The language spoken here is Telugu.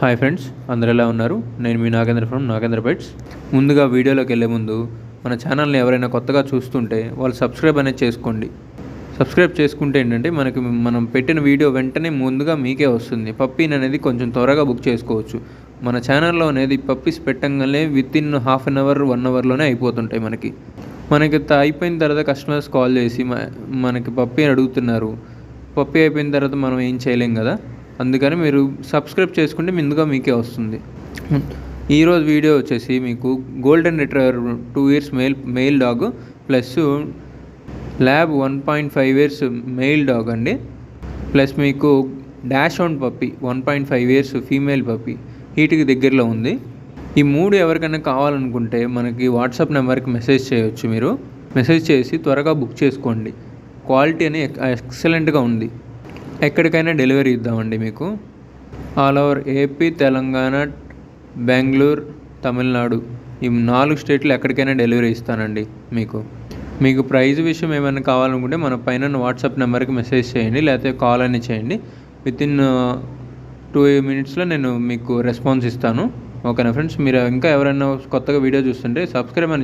హాయ్ ఫ్రెండ్స్, అందరు ఎలా ఉన్నారు? నేను మీ నాగేంద్ర ఫ్రమ్ నాగేంద్ర పెట్స్. ముందుగా వీడియోలోకి వెళ్ళే ముందు మన ఛానల్ని ఎవరైనా కొత్తగా చూస్తుంటే వాళ్ళు సబ్స్క్రైబ్ అనేది చేసుకోండి. సబ్స్క్రైబ్ చేసుకుంటే ఏంటంటే మనం పెట్టిన వీడియో వెంటనే ముందుగా మీకే వస్తుంది. పప్పీని అనేది కొంచెం త్వరగా బుక్ చేసుకోవచ్చు. మన ఛానల్లో అనేది పప్పీస్ పెట్టంగానే వితిన్ హాఫ్ అన్ అవర్ 1 అవర్లోనే అయిపోతుంటాయి. మనకి అయిపోయిన తర్వాత కస్టమర్స్ కాల్ చేసి మనకి పప్పీ అడుగుతున్నారు. పప్పీ అయిపోయిన తర్వాత మనం ఏం చేయలేం కదా, అందుకని మీరు సబ్స్క్రైబ్ చేసుకుంటే ముందుగా మీకే వస్తుంది. ఈరోజు వీడియో వచ్చేసి మీకు golden retriever 2 years mail dog plus lab 1.5 years mail dog అండి, ప్లస్ మీకు dash hound puppy 1.5 years female puppy వీటికి దగ్గరలో ఉంది. ఈ 3 ఎవరికైనా కావాలనుకుంటే మనకి వాట్సాప్ నెంబర్కి మెసేజ్ చేయవచ్చు. మీరు మెసేజ్ చేసి త్వరగా బుక్ చేసుకోండి. క్వాలిటీ అని ఎక్సలెంట్గా ఉంది. ఎక్కడికైనా డెలివరీ ఇద్దామండి మీకు. All over AP, Telangana, Bengaluru, Tamil Nadu ఈ 4 స్టేట్లు ఎక్కడికైనా డెలివరీ ఇస్తానండి. మీకు ప్రైజ్ విషయం ఏమైనా కావాలనుకుంటే మన పైన వాట్సాప్ నెంబర్కి మెసేజ్ చేయండి, లేకపోతే కాల్ అని చేయండి. వితిన్ 2 minutesలో నేను మీకు రెస్పాన్స్ ఇస్తాను. ఓకేనా ఫ్రెండ్స్? మీరు ఇంకా ఎవరైనా కొత్తగా వీడియో చూస్తుంటే సబ్స్క్రైబ్ అని